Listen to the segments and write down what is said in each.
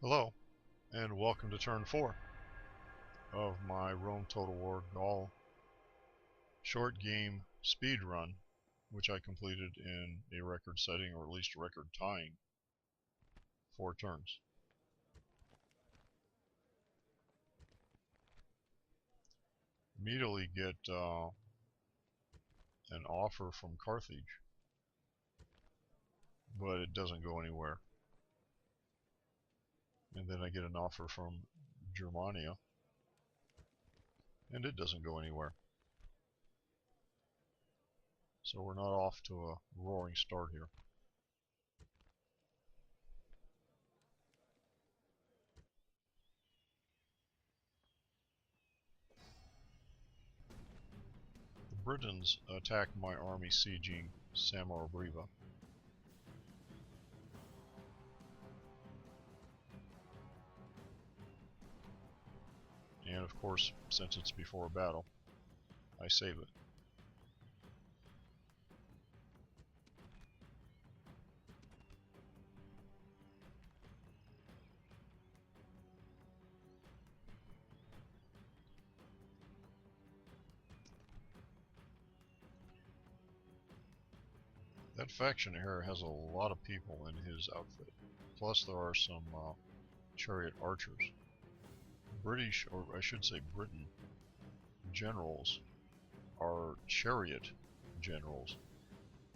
Hello, and welcome to turn 4 of my Rome Total War Gaul short game speed run, which I completed in a record setting, or at least a record tying, 4 turns. Immediately get an offer from Carthage, but it doesn't go anywhere. And then I get an offer from Germania, and it doesn't go anywhere. So we're not off to a roaring start here. The Britons attack my army sieging Samar-Briva. And of course, since it's before a battle, I save it. That faction here has a lot of people in his outfit. Plus there are some chariot archers. British, or I should say Britain, generals are chariot generals,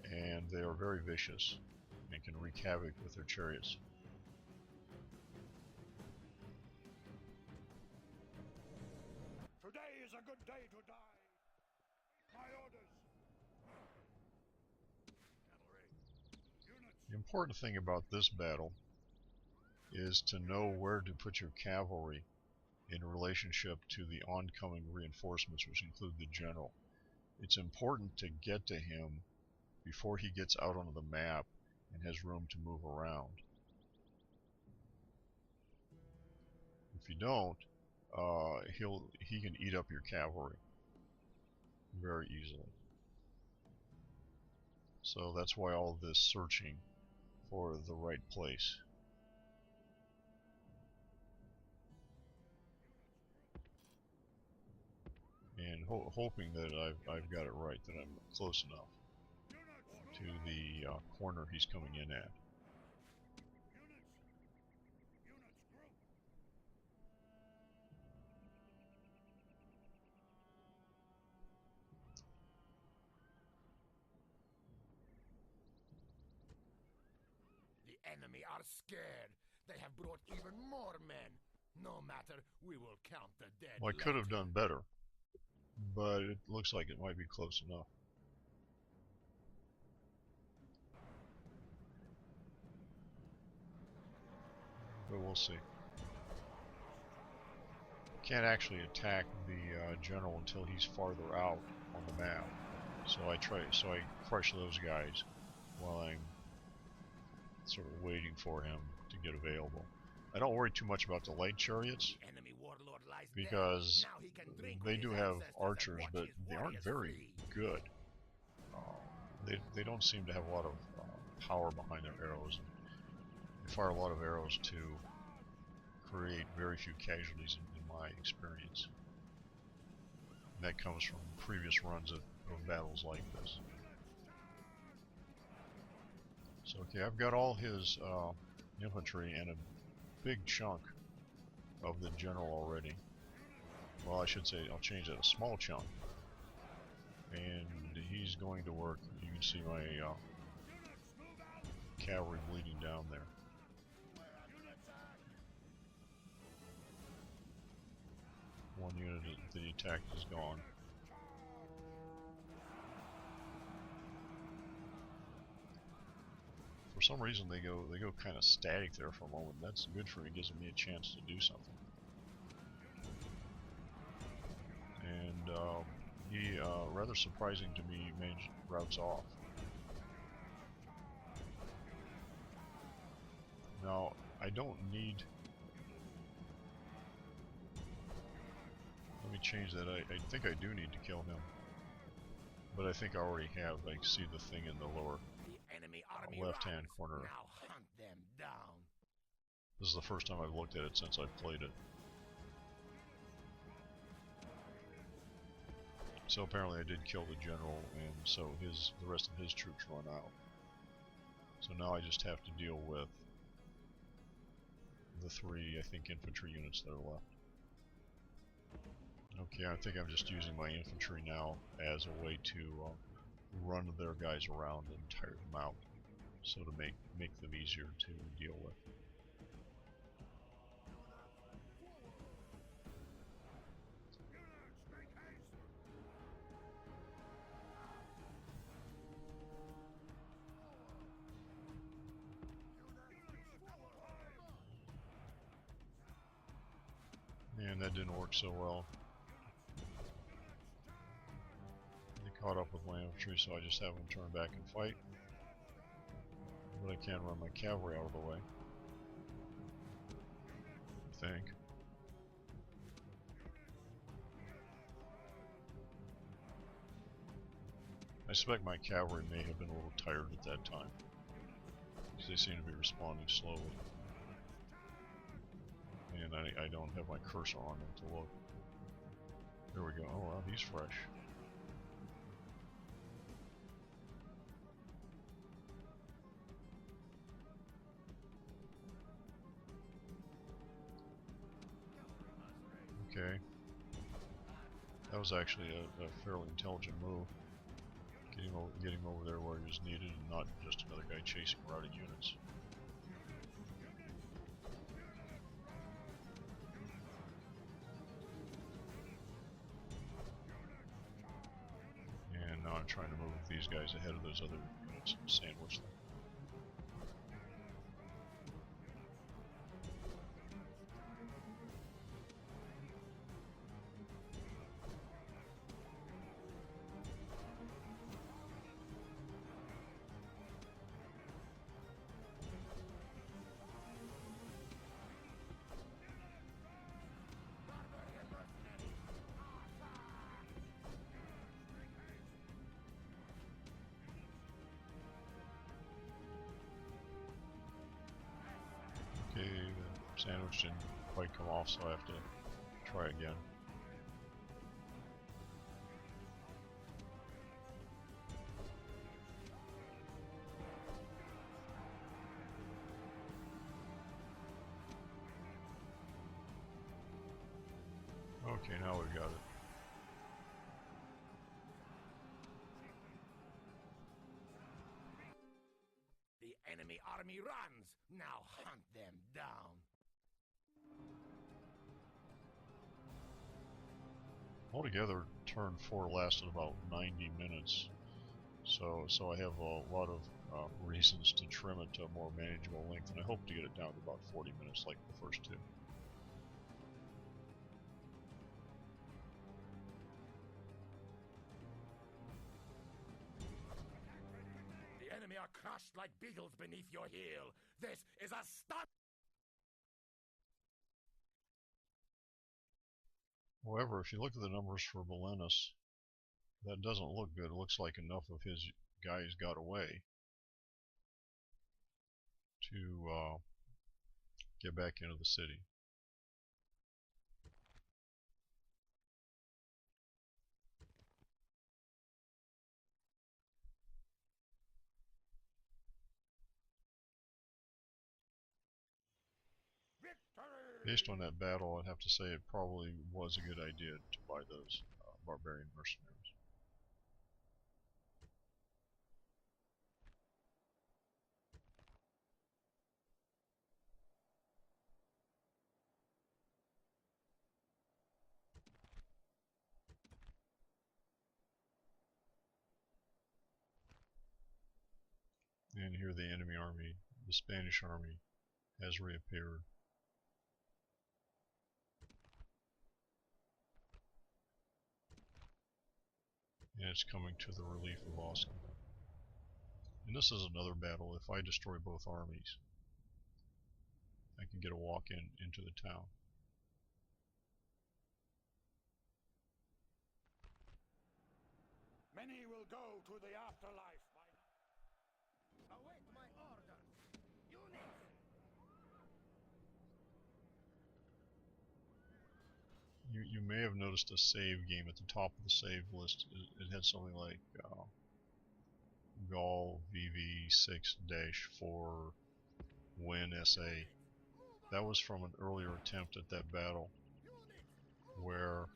and they are very vicious and can wreak havoc with their chariots. Today is a good day to die. My orders. Cavalry. The important thing about this battle is to know where to put your cavalry in relationship to the oncoming reinforcements, which include the general. It's important to get to him before he gets out onto the map and has room to move around. If you don't, he can eat up your cavalry very easily. So that's why all this searching for the right place. And hoping that I've got it right, that I'm close enough to the corner he's coming in at. The enemy are scared. They have brought even more men. No matter, we will count the dead. Well, I could have later. done better, but it looks like it might be close enough. But we'll see. Can't actually attack the general until he's farther out on the map. So I crush those guys while I'm sort of waiting for him to get available. I don't worry too much about the light chariots The enemy warlord lies because dead. Now he can drink they with do his have ancestors archers, and watch but his they aren't warriors very free. good. They don't seem to have a lot of power behind their arrows. They fire a lot of arrows to create very few casualties in my experience. And that comes from previous runs of battles like this. So okay, I've got all his infantry and a big chunk of the general already. Well, I should say, I'll change that, a small chunk. And he's going to work. You can see my cavalry bleeding down there. One unit that he attacked is gone. For some reason they go kind of static there for a moment. That's good for me, it gives me a chance to do something. And he, rather surprising to me, managed routes off. Now, I don't need... Let me change that. I think I do need to kill him. But I think I already have. I see the thing in the lower The enemy army left-hand runs. corner. Now hunt them down. This is the first time I've looked at it since I've played it. So apparently I did kill the general, and so the rest of his troops run out. So now I just have to deal with the 3, I think, infantry units that are left. Okay, I think I'm just using my infantry now as a way to run their guys around and tire them out, so to make them easier to deal with. And that didn't work so well. They caught up with my infantry, so I just have them turn back and fight. But I can run my cavalry out of the way, I think. I suspect my cavalry may have been a little tired at that time, because they seem to be responding slowly. And I don't have my cursor on them to look. There we go. Oh wow, he's fresh. Okay. That was actually a fairly intelligent move. Getting over there where he was needed and not just another guy chasing routed units. And now I'm trying to move these guys ahead of those other units and sandwich them. Okay, the sandwich didn't quite come off, so I have to try again. Okay, now we've got it. The enemy army runs! Now hunt them down! Altogether, turn 4 lasted about 90 minutes, so I have a lot of reasons to trim it to a more manageable length, and I hope to get it down to about 40 minutes like the first 2. The enemy are crushed like beetles beneath your heel! This is a stun! However, if you look at the numbers for Belenus, that doesn't look good. It looks like enough of his guys got away to get back into the city. Based on that battle, I'd have to say it probably was a good idea to buy those barbarian mercenaries. And here the enemy army, the Spanish army, has reappeared. And it's coming to the relief of Oscan. And this is another battle. If I destroy both armies, I can get a walk-in into the town. Many will go to the afterlife. Await my orders. Units! you may have noticed a save game at the top of the save list. It had something like Gaul VV6-4 win SA. That was from an earlier attempt at that battle where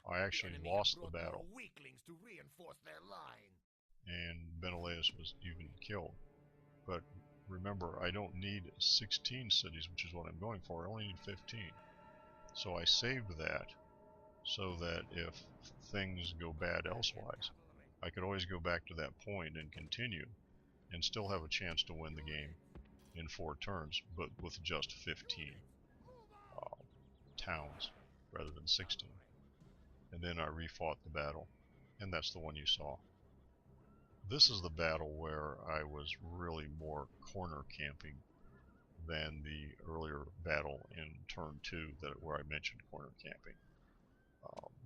I actually lost the battle To reinforce their line. and Menelaus was even killed. But remember, I don't need 16 cities, which is what I'm going for. I only need 15. So I saved that so that if things go bad elsewise, I could always go back to that point and continue and still have a chance to win the game in 4 turns, but with just 15 towns rather than 16. And then I refought the battle, and that's the one you saw. This is the battle where I was really more corner camping than the earlier battle in turn 2 where I mentioned corner camping.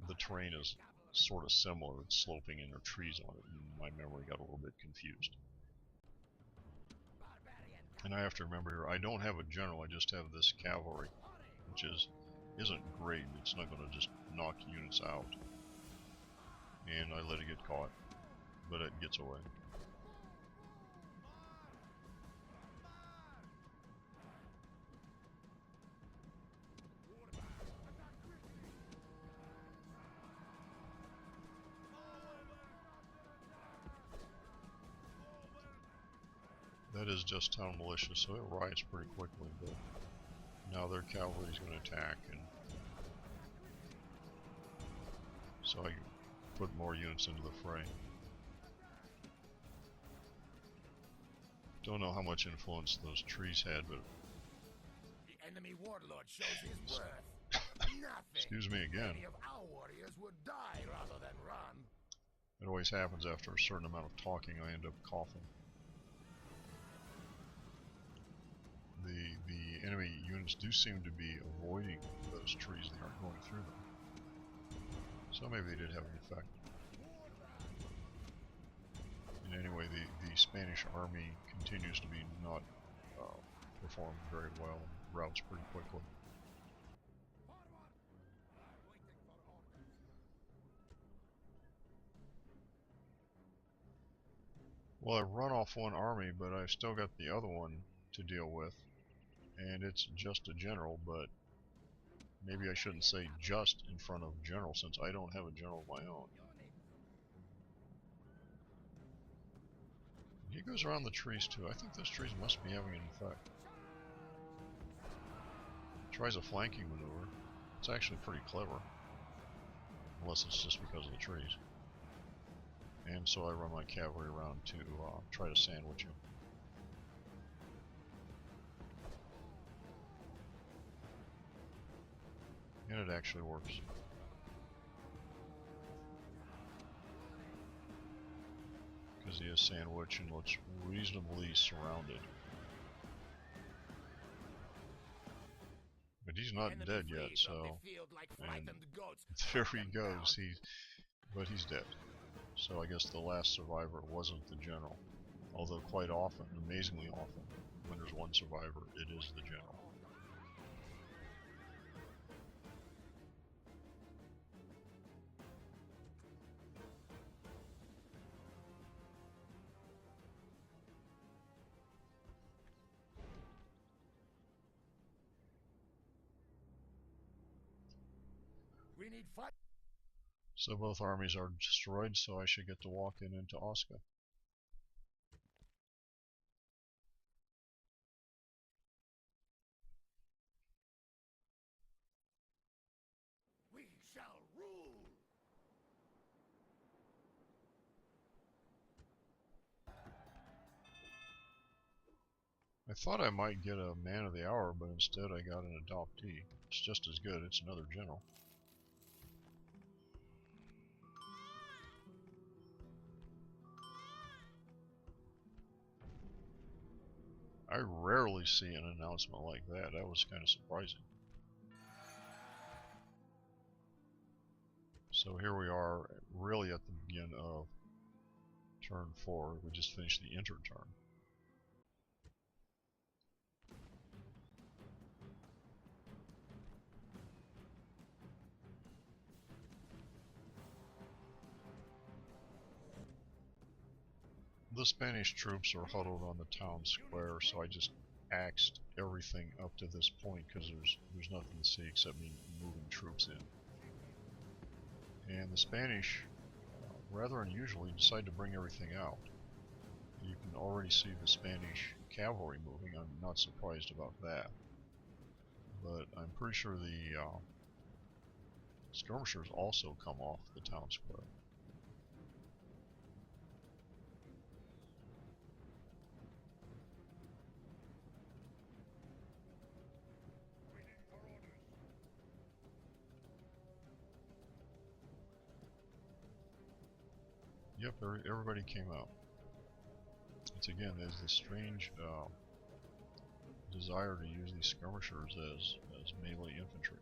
The terrain is sort of similar. It's sloping and there are trees on it, and my memory got a little bit confused. And I have to remember here, I don't have a general, I just have this cavalry, which isn't great. It's not going to just knock units out. And I let it get caught, but it gets away. That is just town militia, so it riots pretty quickly, but now their cavalry is going to attack, and so I put more units into the fray. Don't know how much influence those trees had, but The enemy warlord shows his worth. Nothing. Excuse me again. Many of our warriors would die rather than run. It always happens after a certain amount of talking. I end up coughing. The enemy units do seem to be avoiding those trees. They aren't going through them. So maybe they did have an effect. And anyway, the Spanish army continues to be not perform very well and routes pretty quickly. Well, I've run off one army, but I've still got the other one to deal with. And it's just a general, but maybe I shouldn't say just in front of general, since I don't have a general of my own. He goes around the trees too. I think those trees must be having an effect. Tries a flanking maneuver. It's actually pretty clever. Unless it's just because of the trees. And so I run my cavalry around to try to sandwich him. And it actually works. Because he is sandwiched and looks reasonably surrounded. But he's not dead yet, so... And there he goes, but he's dead. So I guess the last survivor wasn't the general. Although quite often, amazingly often, when there's one survivor, it is the general. We need fight. So both armies are destroyed, so I should get to walk into Osca. We shall rule. I thought I might get a man of the hour, but instead I got an adoptee. It's just as good, it's another general. I rarely see an announcement like that. That was kind of surprising. So here we are, really at the beginning of turn 4. We just finished the enter turn. the Spanish troops are huddled on the town square, so I just axed everything up to this point because there's nothing to see except me moving troops in. And the Spanish, rather unusually, decide to bring everything out. You can already see the Spanish cavalry moving. I'm not surprised about that. But I'm pretty sure the skirmishers also come off the town square. Yep, everybody came out. It's again, there's this strange desire to use these skirmishers as melee infantry.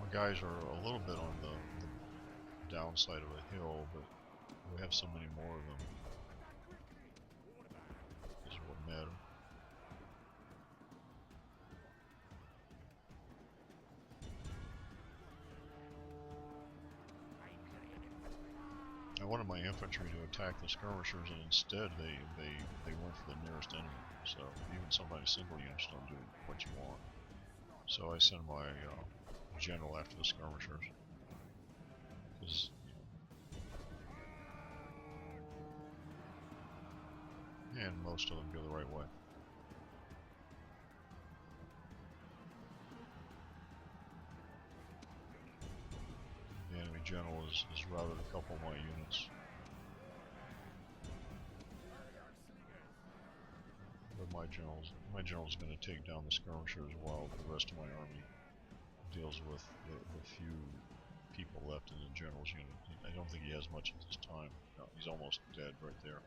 My guys are a little bit on the downside of a hill, but we have so many more of them. This is what matters. I wanted my infantry to attack the skirmishers, and instead they went for the nearest enemy. So even sometimes single units don't do what you want. So I send my general after the skirmishers, because and most of them go the right way. The enemy general has routed a couple of my units. But my general's going to take down the skirmishers while the rest of my army deals with the few people left in the general's unit. I don't think he has much of his time. No, he's almost dead right there.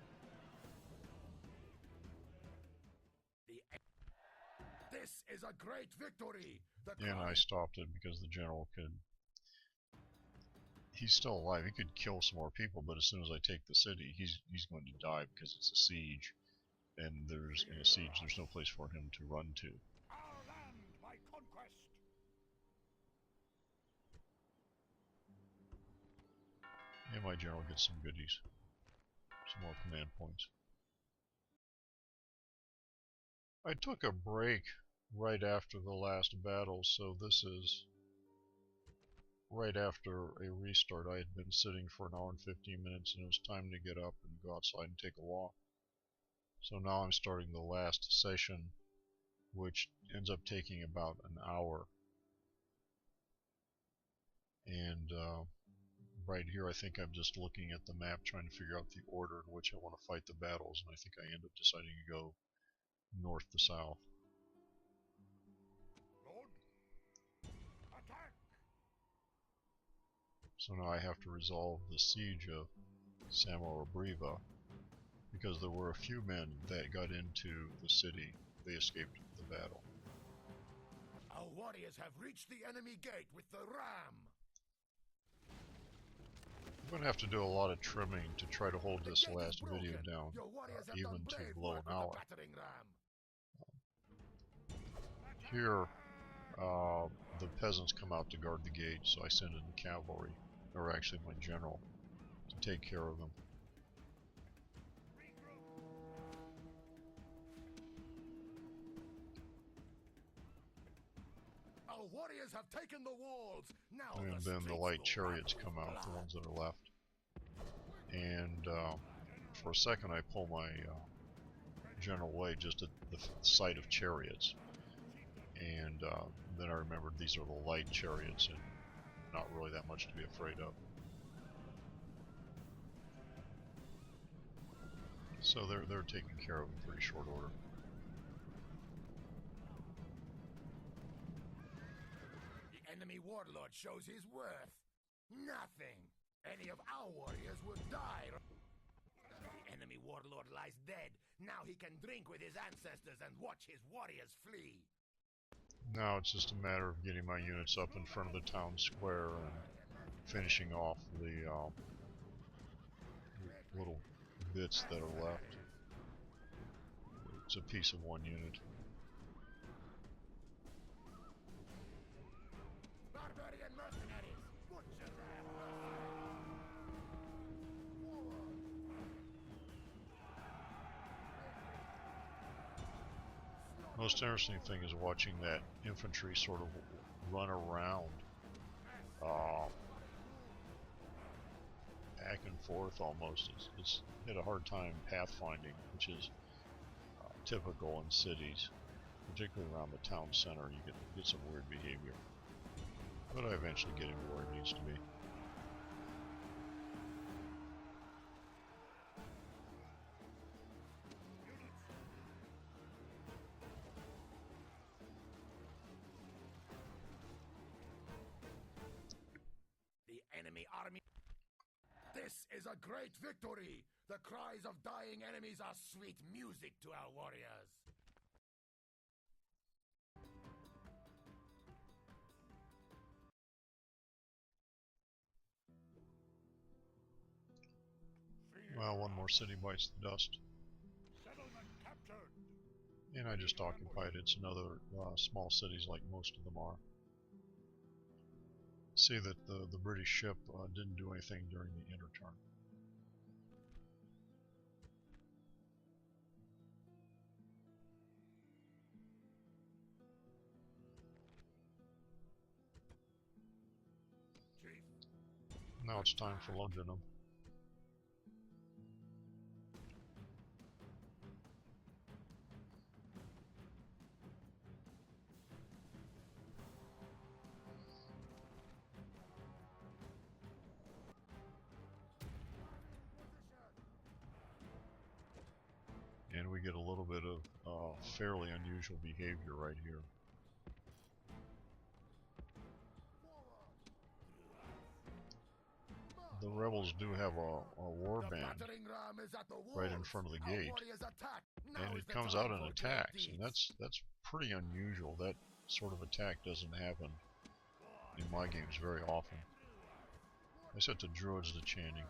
This is a great victory. And I stopped it because the general could... He's still alive. He could kill some more people, but as soon as I take the city, he's going to die because it's a siege. And in a siege, there's no place for him to run to. Our land by conquest. And my general gets some goodies. Some more command points. I took a break right after the last battle, so this is right after a restart. I had been sitting for an hour and 15 minutes, and it was time to get up and go outside and take a walk. So now I'm starting the last session, which ends up taking about an hour. And right here I think I'm just looking at the map trying to figure out the order in which I want to fight the battles, and I think I end up deciding to go north to south. Lord, attack! So now I have to resolve the siege of Samarabriva, because there were a few men that got into the city. They escaped the battle. Our warriors have reached the enemy gate with the ram. I'm going to have to do a lot of trimming to try to hold this last video down, even to below an hour. Here, the peasants come out to guard the gate, so I send in the cavalry, or actually my general, to take care of them. Our warriors have taken the walls. Now And then the light chariots come out, the ones that are left. And for a second I pull my general away just at the sight of chariots. And then I remembered these are the light chariots and not really that much to be afraid of. So they're taken care of in pretty short order. The enemy warlord shows his worth. Nothing. Any of our warriors would die. The enemy warlord lies dead. Now he can drink with his ancestors and watch his warriors flee. Now it's just a matter of getting my units up in front of the town square and finishing off the little bits that are left. It's a piece of one unit. Most interesting thing is watching that infantry sort of run around, back and forth almost. It's had a hard time pathfinding, which is typical in cities, particularly around the town center. You get some weird behavior, but I eventually get him where it needs to be. The enemy army. This is a great victory! The cries of dying enemies are sweet music to our warriors. Well, one more city bites the dust. Settlement captured. And I just occupied it. It's another small cities like most of them are. See that the British ship didn't do anything during the interturn. Now it's time for Lugdunum. And we get a little bit of fairly unusual behavior right here. The rebels do have a warband right in front of the gate, and it comes out and attacks, and that's pretty unusual. That sort of attack doesn't happen in my games very often. I set the druids to chanting.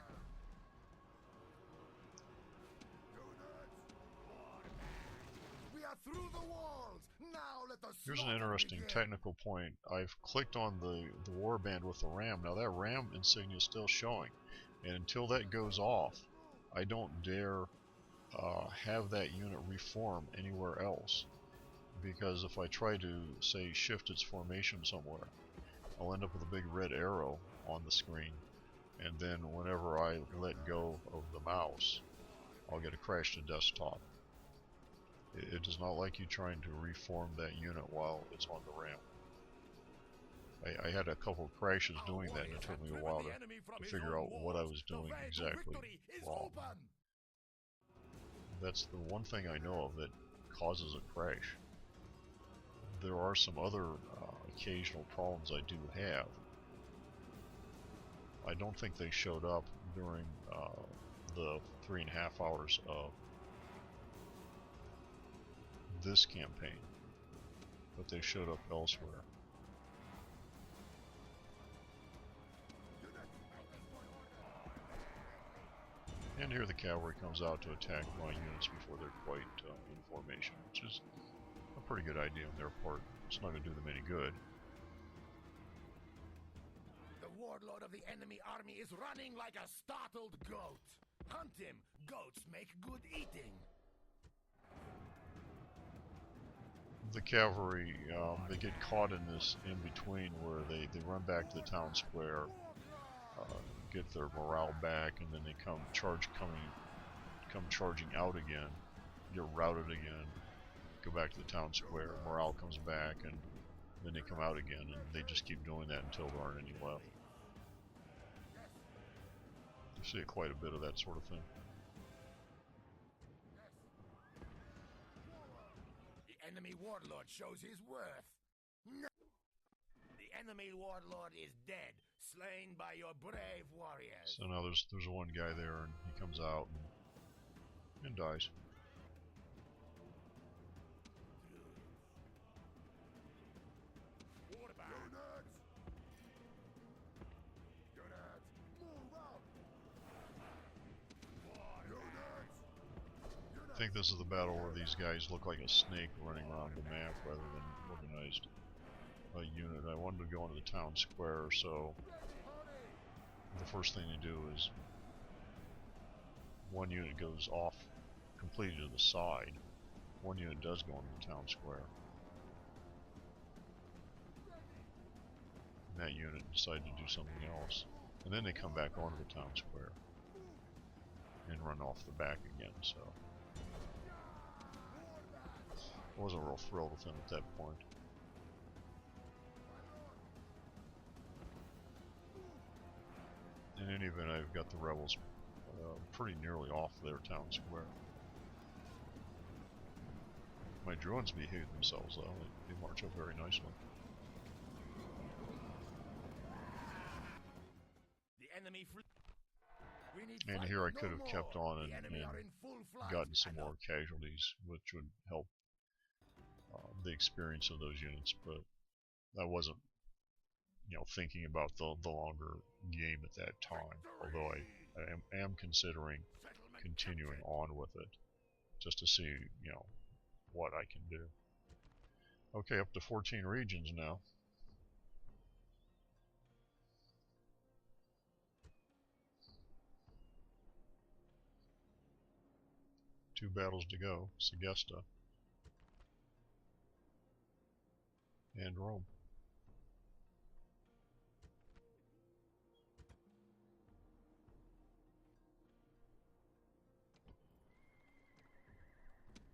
Through the walls. Now let the Here's an interesting technical point. I've clicked on the warband with the ram. Now that ram insignia is still showing, and until that goes off, I don't dare have that unit reform anywhere else, because if I try to, say, shift its formation somewhere, I'll end up with a big red arrow on the screen, and then whenever I let go of the mouse, I'll get a crash to desktop. It does not like you trying to reform that unit while it's on the ram. I had a couple of crashes doing that, and it took me a while to figure out what I was doing exactly wrong. That's the one thing I know of that causes a crash. There are some other occasional problems I do have. I don't think they showed up during the 3.5 hours of this campaign, but they showed up elsewhere. And here the cavalry comes out to attack my units before they're quite in formation, which is a pretty good idea on their part. It's not going to do them any good. The warlord of the enemy army is running like a startled goat. Hunt him. Goats make good eating. The cavalry, they get caught in this in-between where they run back to the town square, get their morale back, and then they come charging out again, get routed again, go back to the town square, morale comes back, and then they come out again, and they just keep doing that until there aren't any left. You see quite a bit of that sort of thing. Enemy warlord shows his worth. No. The enemy warlord is dead, slain by your brave warriors. So now there's one guy there, and he comes out and dies. I think this is the battle where these guys look like a snake running around the map rather than organized a unit. I wanted to go into the town square, so the first thing they do is one unit goes off completely to the side, One unit does go into the town square. And that unit decided to do something else. And then they come back onto the town square and run off the back again, so I wasn't real thrilled with them at that point. In any event, I've got the rebels pretty nearly off their town square. My drones behave themselves though, they march up very nicely. The enemy and here I could have kept on and gotten some more casualties, which would help the experience of those units, but I wasn't, thinking about the longer game at that time, although I am considering continuing on with it, just to see, what I can do. Okay, up to 14 regions now. Two battles to go, Segesta and Rome.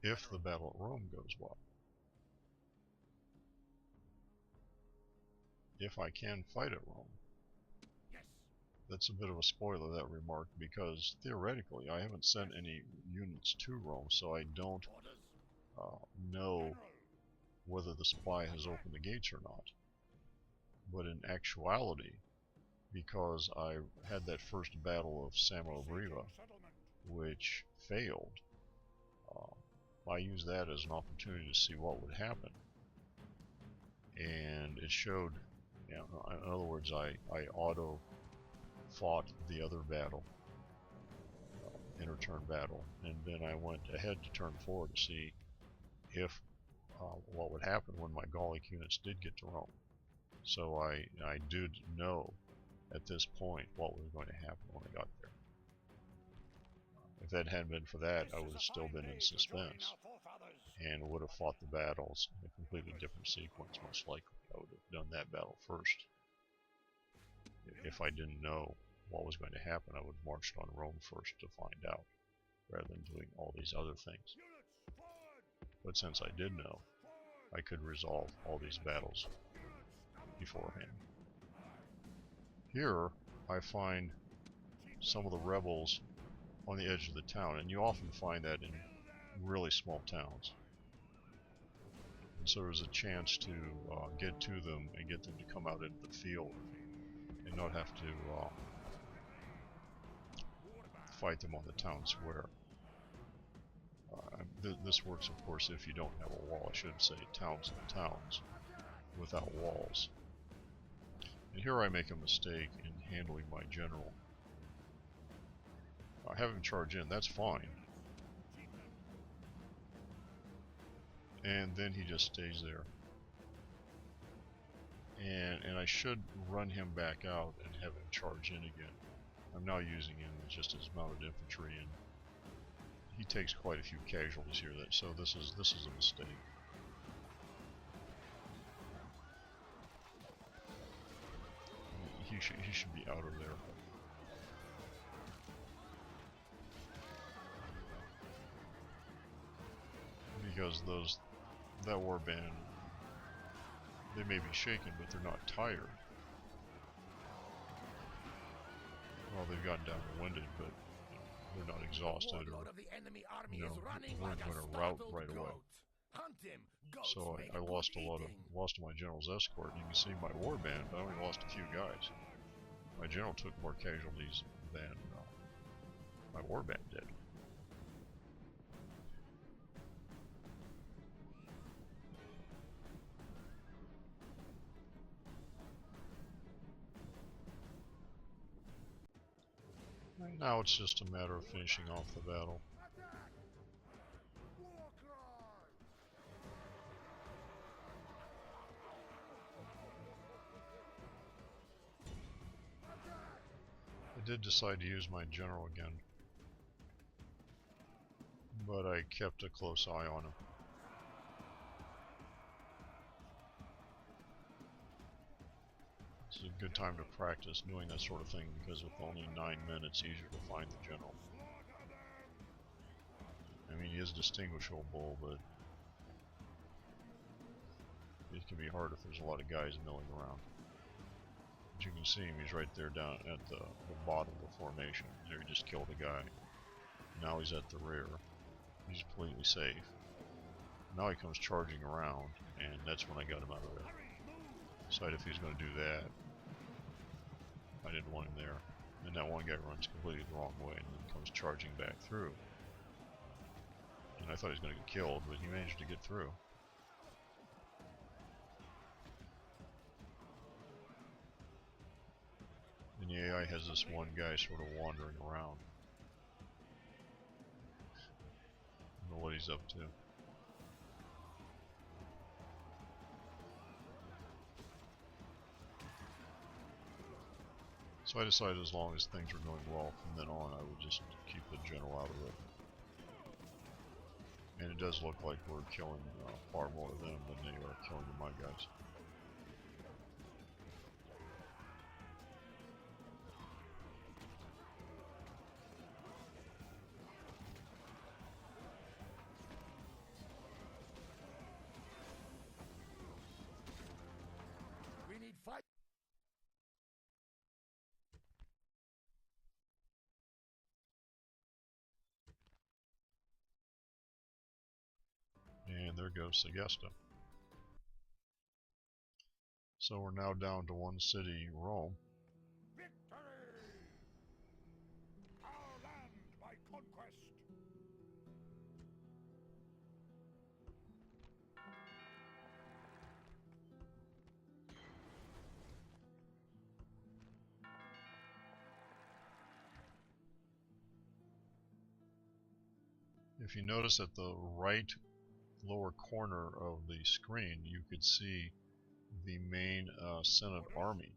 If the battle at Rome goes well. If I can fight at Rome. That's a bit of a spoiler, that remark, because theoretically I haven't sent any units to Rome, so I don't know whether the supply has opened the gates or not. But in actuality, because I had that first battle of Samobriva, which failed, I used that as an opportunity to see what would happen. And it showed, in other words, I auto fought the other battle, inter-turn battle, and then I went ahead to turn 4 to see if what would happen when my Gallic units did get to Rome. So I did know at this point what was going to happen when I got there. If that hadn't been for that, I would have still been in suspense and would have fought the battles in a completely different sequence, most likely. I would have done that battle first. If I didn't know what was going to happen, I would have marched on Rome first to find out, rather than doing all these other things. But since I did know, I could resolve all these battles beforehand. Here, I find some of the rebels on the edge of the town, and you often find that in really small towns. And so there's a chance to get to them and get them to come out into the field and not have to fight them on the town square. This works, of course, if you don't have a wall. I should say towns and towns without walls. And here I make a mistake in handling my general. I have him charge in, that's fine. And then he just stays there. And I should run him back out and have him charge in again. I'm now using him just as mounted infantry, and he takes quite a few casualties here. So this is a mistake. He should be out of there. Because that warband, they may be shaken, but they're not tired. Well, they've gotten down and winded, but they're not exhausted or weren't going to rout right away. So I lost lost my general's escort. And you can see my warband, I only lost a few guys. My general took more casualties than my warband did. Now it's just a matter of finishing off the battle. I did decide to use my general again, but I kept a close eye on him. good time to practice doing that sort of thing, because with only 9 men it's easier to find the general. I mean, he is distinguishable, but it can be hard if there's a lot of guys milling around. But you can see him, he's right there down at the bottom of the formation. There, he just killed a guy. Now he's at the rear. He's completely safe. Now he comes charging around, and that's when I got him out of there. Decided if he's going to do that, I didn't want him there. And that one guy runs completely the wrong way and then comes charging back through. And I thought he was going to get killed, but he managed to get through. And the AI has this one guy sort of wandering around. I don't know what he's up to. So I decided as long as things were going well from then on, I would just keep the general out of it. And it does look like we're killing far more of them than they are killing my guys. We need fight. And there goes Sagesta. So we're now down to one city, Rome. Victory! Our land by conquest. If you notice at the right lower corner of the screen, you could see the main Senate army.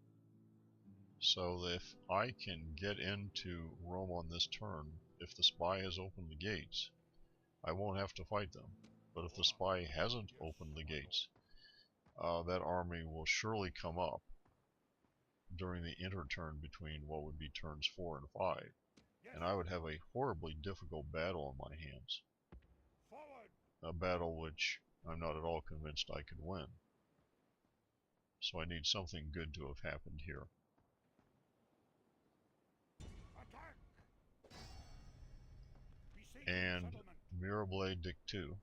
So if I can get into Rome on this turn, if the spy has opened the gates, I won't have to fight them. But if the spy hasn't opened the gates, that army will surely come up during the interturn between what would be turns 4 and 5. And I would have a horribly difficult battle on my hands. A battle which I'm not at all convinced I could win. So I need something good to have happened here. And Mirabile Dictu,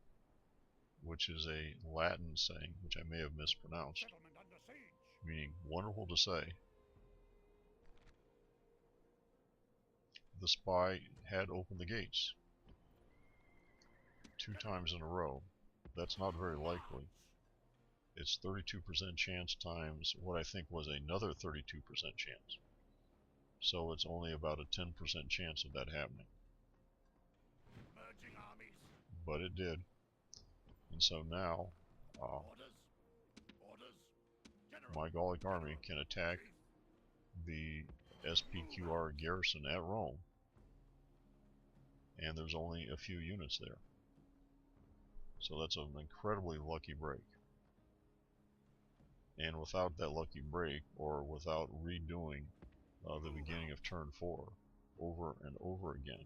which is a Latin saying, which I may have mispronounced, meaning wonderful to say. The spy had opened the gates 2 times in a row. That's not very likely. It's 32% chance times what I think was another 32% chance. So it's only about a 10% chance of that happening. But it did. And so now, my Gallic army can attack the SPQR garrison at Rome. And there's only a few units there. So that's an incredibly lucky break. And without that lucky break, or without redoing the beginning of turn 4 over and over again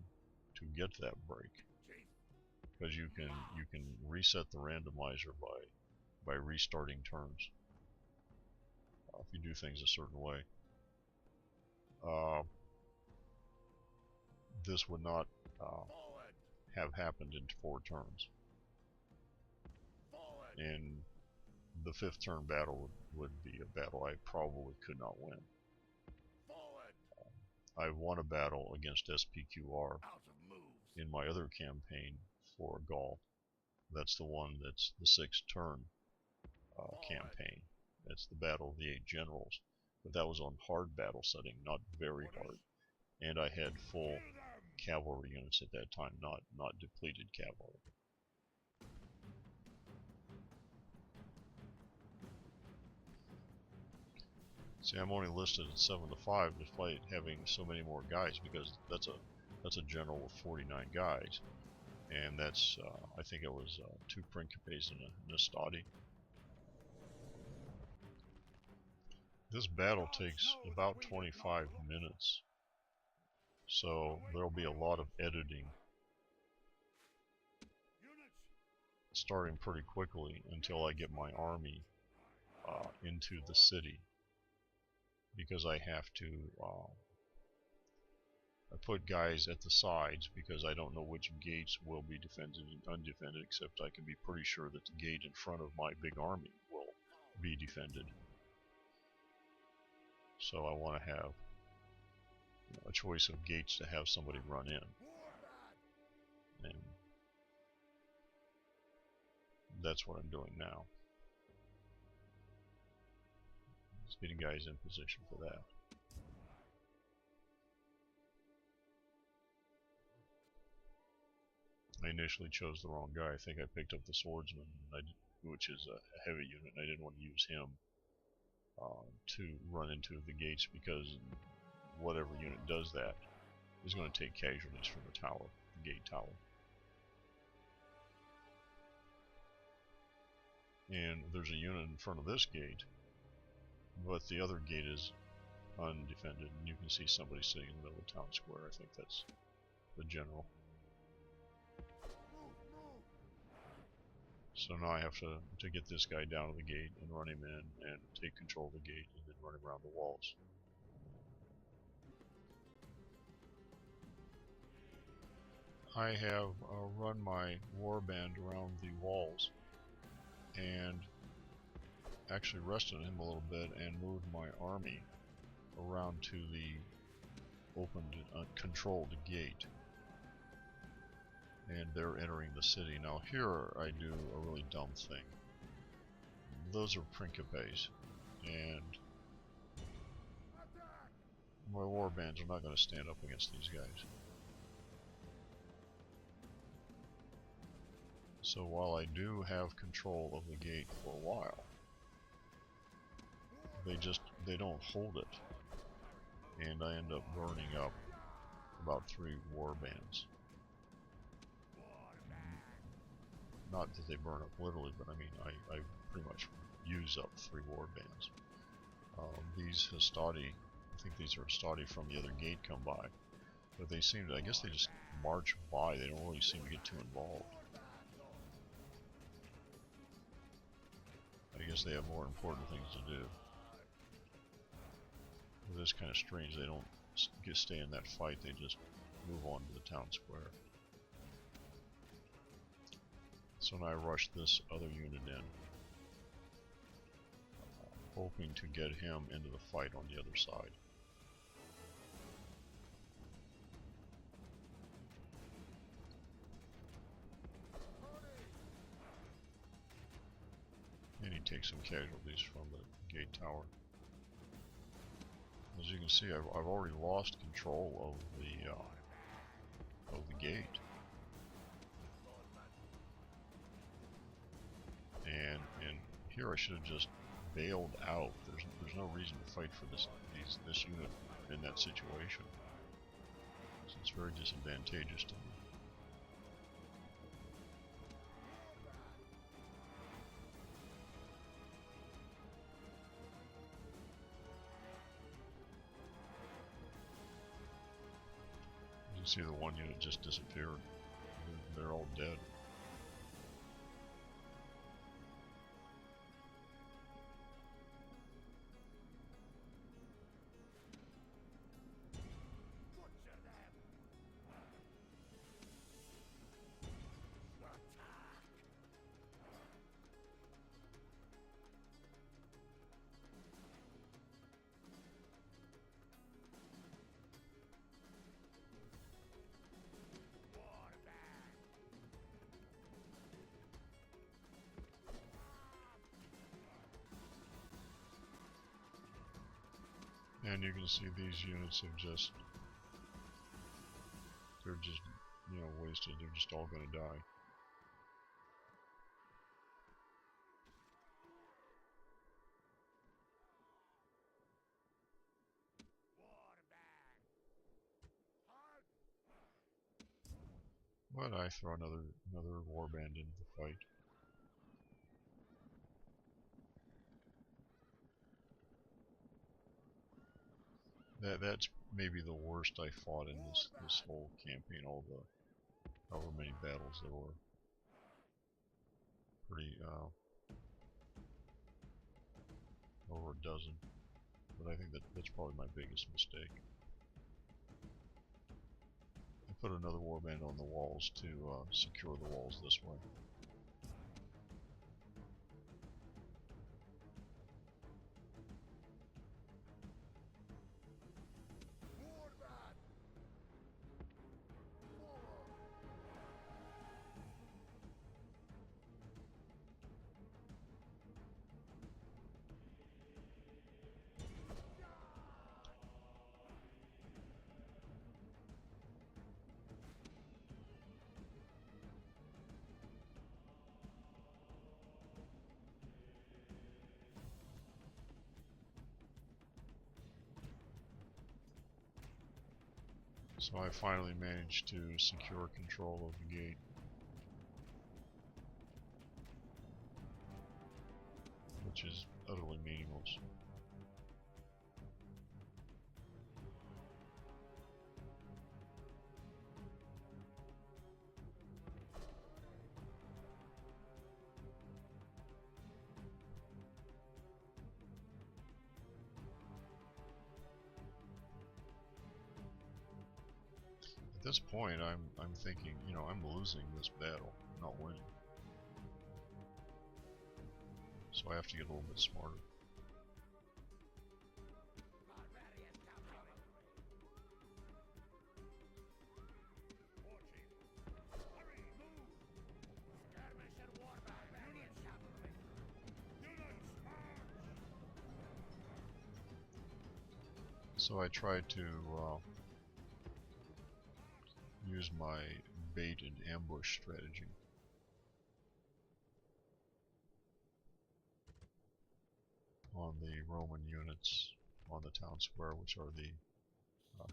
to get that break, because you can reset the randomizer by restarting turns if you do things a certain way. This would not have happened in 4 turns. And the 5th turn battle would be a battle I probably could not win. I won a battle against SPQR in my other campaign for Gaul. That's the one that's the 6th turn campaign. That's the Battle of the 8 Generals. But that was on hard battle setting, not very hard. And I had full cavalry units at that time, not depleted cavalry. See, I'm only listed at 7 to 5 despite having so many more guys, because that's a general with 49 guys, and that's I think it was 2 Principes and a Stati. This battle takes about 25 minutes, so there'll be a lot of editing starting pretty quickly until I get my army into the city, because I have to I put guys at the sides because I don't know which gates will be defended and undefended, except I can be pretty sure that the gate in front of my big army will be defended. So I want to have a choice of gates to have somebody run in. And that's what I'm doing now. Just getting guys in position for that. I initially chose the wrong guy. I think I picked up the swordsman, which is a heavy unit, and I didn't want to use him to run into the gates, because whatever unit does that is going to take casualties from the tower, the gate tower. And there's a unit in front of this gate, but the other gate is undefended, and you can see somebody sitting in the middle of the town square. I think that's the general. So now I have to get this guy down to the gate and run him in and take control of the gate and then run him around the walls. I have run my warband around the walls and actually rested him a little bit and moved my army around to the opened controlled gate. And they're entering the city. Now here I do a really dumb thing. Those are Principes, and my warbands are not going to stand up against these guys. So while I do have control of the gate for a while, they don't hold it, and I end up burning up about 3 warbands. Not that they burn up literally, but I mean, I pretty much use up 3 warbands. These Hastati, I think these are Hastati from the other gate, come by. But they seem to, I guess they just march by, they don't really seem to get too involved. I guess they have more important things to do. It is kind of strange, they don't stay in that fight, they just move on to the town square. So now I rush this other unit in, hoping to get him into the fight on the other side. And he takes some casualties from the gate tower. As you can see, I've already lost control of the gate. And here I should have just bailed out. There's no reason to fight for this unit in that situation. So it's very disadvantageous to me. You can see the one unit just disappeared. They're all dead. And you can see these units have they're just, wasted. They're just all going to die. But I throw another warband into the fight. That's maybe the worst I fought in this whole campaign. All the however many battles there were. Pretty over a dozen. But I think that's probably my biggest mistake. I put another warband on the walls to secure the walls this way. So I finally managed to secure control of the gate. Which is utterly meaningless. At this point, I'm thinking, you know, I'm losing this battle, not winning. So I have to get a little bit smarter. So I tried to use my bait and ambush strategy. On the Roman units on the town square, which are the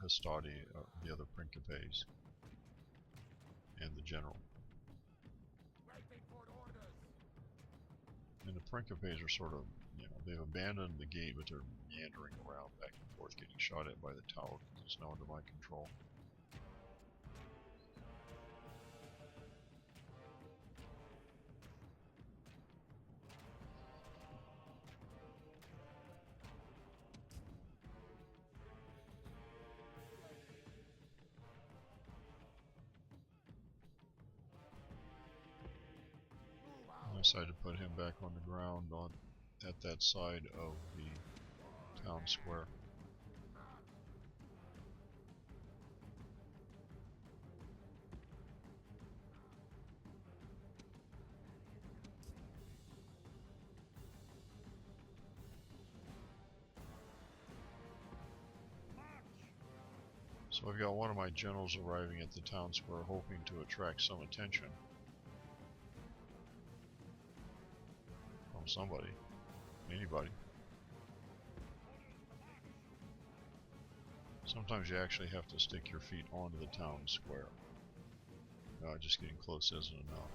Hastati, the other Principes, and the general. And the Principes are sort of, you know, they've abandoned the gate, but they're meandering around back and forth, getting shot at by the tower because it's now under my control. I decided to put him back on the ground at that side of the town square. So I've got one of my generals arriving at the town square, hoping to attract some attention from somebody, anybody. Sometimes you actually have to stick your feet onto the town square. Just getting close isn't enough.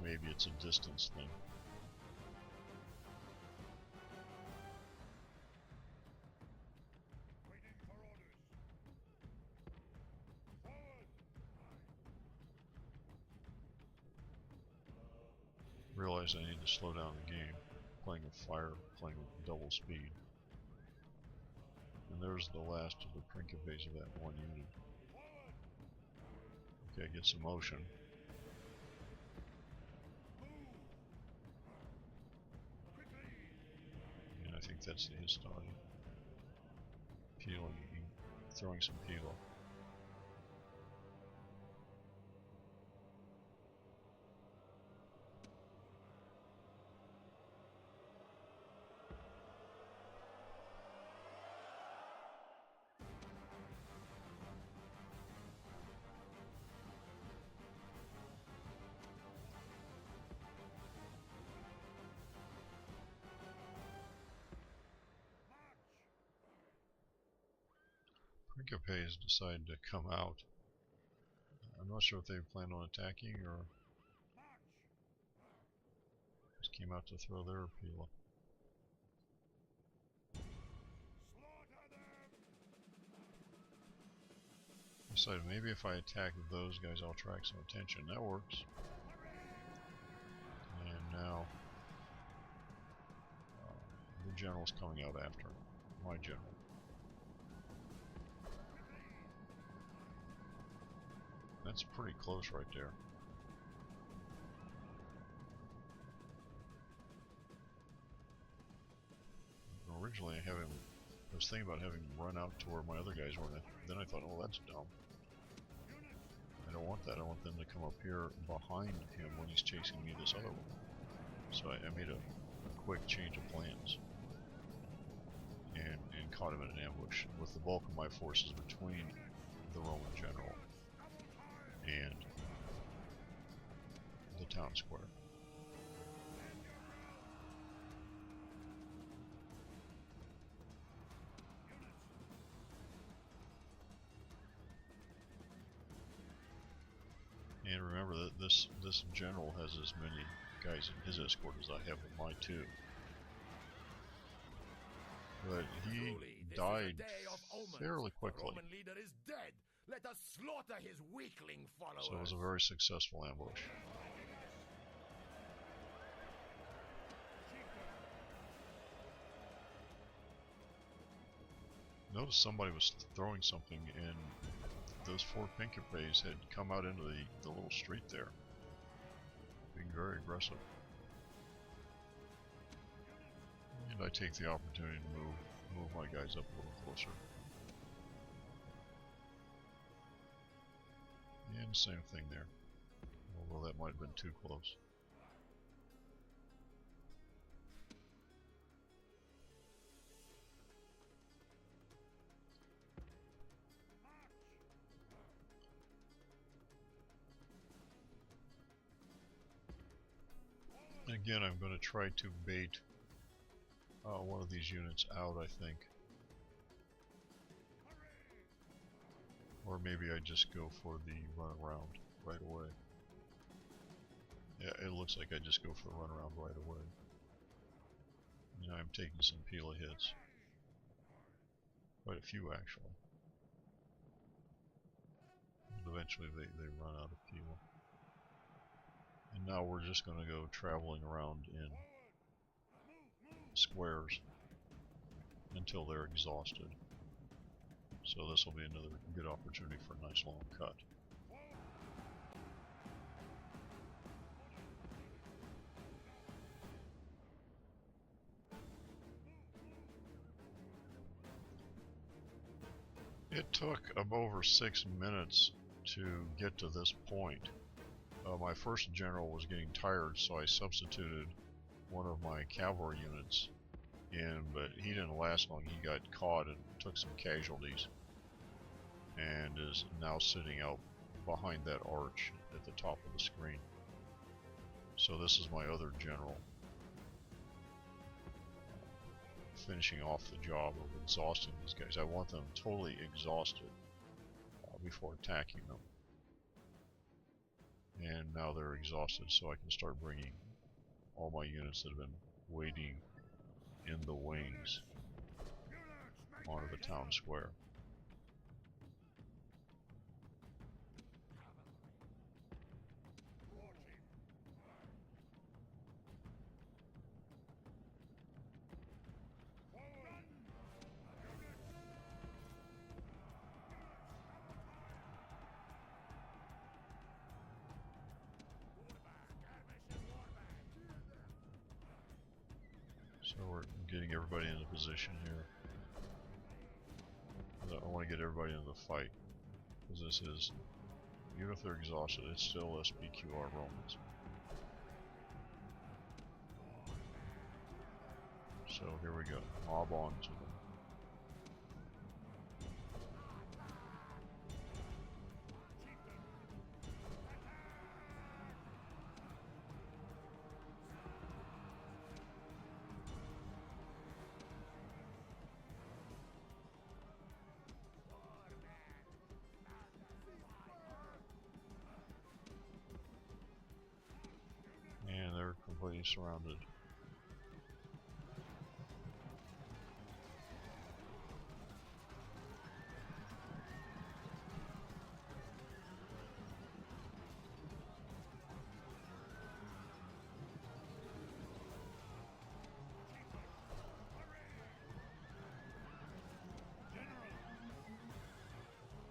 Maybe it's a distance thing. Realize I need to slow down the game. Playing with fire, playing with double speed. And there's the last of the Principes of that one unit. Okay, get some motion. And I think that's the Hastati. Peeling, throwing some peel. Principes decide to come out. I'm not sure if they plan on attacking or just came out to throw their Pila. Decided maybe if I attack those guys, I'll attract some attention. That works. And now the general's coming out after my general. That's pretty close right there. Originally, I was thinking about having him run out to where my other guys were, and then I thought, oh, that's dumb. I don't want that. I want them to come up here behind him when he's chasing me this other way. So I made a quick change of plans and caught him in an ambush with the bulk of my forces between the Roman general and the town square. And remember that this general has as many guys in his escort as I have in my two. But he died fairly quickly. The Roman leader is dead. Let us slaughter his weakling followers. So it was a very successful ambush. Notice somebody was throwing something, and those 4 Pinkerpays had come out into the little street there, being very aggressive. And I take the opportunity to move my guys up a little closer. And same thing there, although that might have been too close. Again, I'm going to try to bait one of these units out, I think. Or maybe I just go for the run around right away. Yeah, it looks like I just go for the run around right away. You know, I'm taking some Pila hits. Quite a few, actually. But eventually they run out of Pila. And now we're just going to go traveling around in squares until they're exhausted. So this will be another good opportunity for a nice long cut. It took over 6 minutes to get to this point. My first general was getting tired, so I substituted one of my cavalry units in, but he didn't last long. He got caught and took some casualties, and is now sitting out behind that arch at the top of the screen. So this is my other general, finishing off the job of exhausting these guys. I want them totally exhausted before attacking them. And now they're exhausted, so I can start bringing all my units that have been waiting in the wings onto the town square. So we're getting everybody into position here. I want to get everybody into the fight, because this is, even if they're exhausted, it's still SPQR Romans. So here we go, mob on to them. Completely surrounded.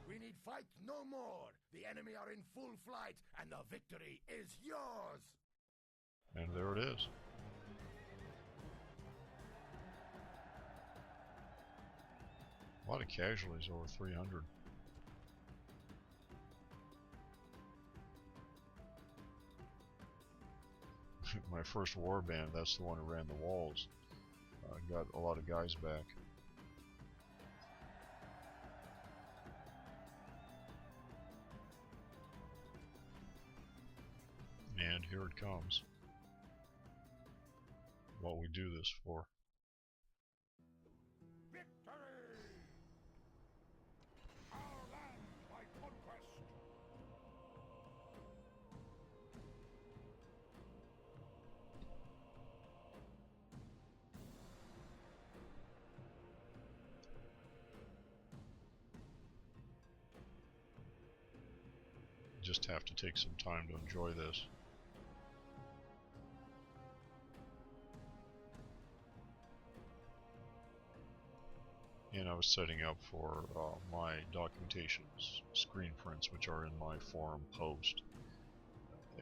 We need fight no more. The enemy are in full flight, and the victory is yours. And there it is. A lot of casualties, over 300. My first warband, that's the one who ran the walls. Got a lot of guys back. And here it comes. What we do this for. Victory! Our land by conquest. Just have to take some time to enjoy this. And I was setting up for my documentation screen prints, which are in my forum post,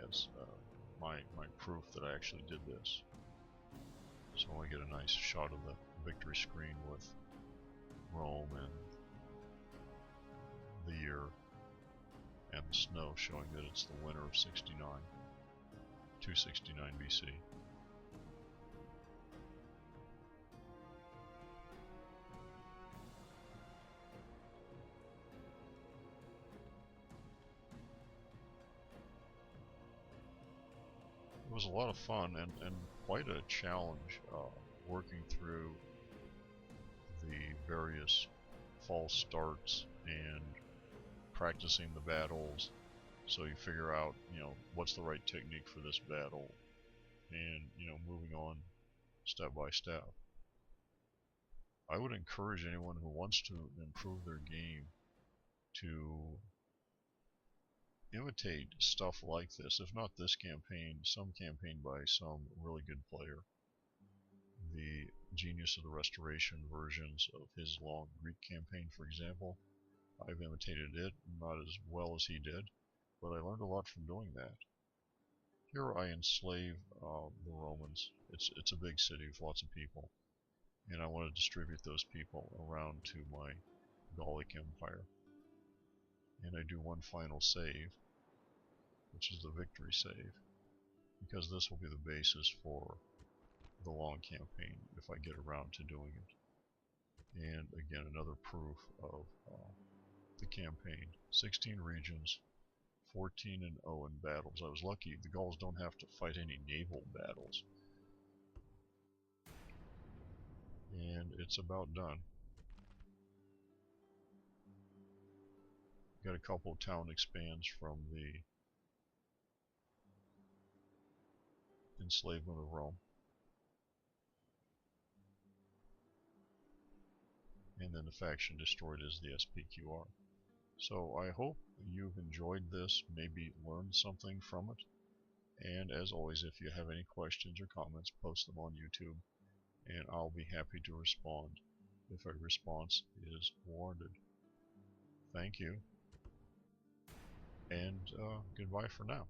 as my proof that I actually did this. So I get a nice shot of the victory screen with Rome and the year and the snow, showing that it's the winter of 69, 269 BC. It was a lot of fun and quite a challenge working through the various false starts and practicing the battles, so you figure out, you know, what's the right technique for this battle, and, you know, moving on step by step. I would encourage anyone who wants to improve their game to imitate stuff like this, if not this campaign, some campaign by some really good player. The Genius of the Restoration versions of his long Greek campaign, for example, I've imitated it, not as well as he did, but I learned a lot from doing that. Here I enslave the Romans. It's a big city with lots of people, and I want to distribute those people around to my Gallic Empire. And I do one final save, which is the victory save, because this will be the basis for the long campaign if I get around to doing it. And again, another proof of the campaign. 16 regions, 14-0 in battles. I was lucky. The Gauls don't have to fight any naval battles. And it's about done. Got a couple of town expands from the enslavement of Rome. And then the faction destroyed is the SPQR. So I hope you've enjoyed this, maybe learned something from it. And as always, if you have any questions or comments, post them on YouTube, and I'll be happy to respond if a response is warranted. Thank you, and goodbye for now.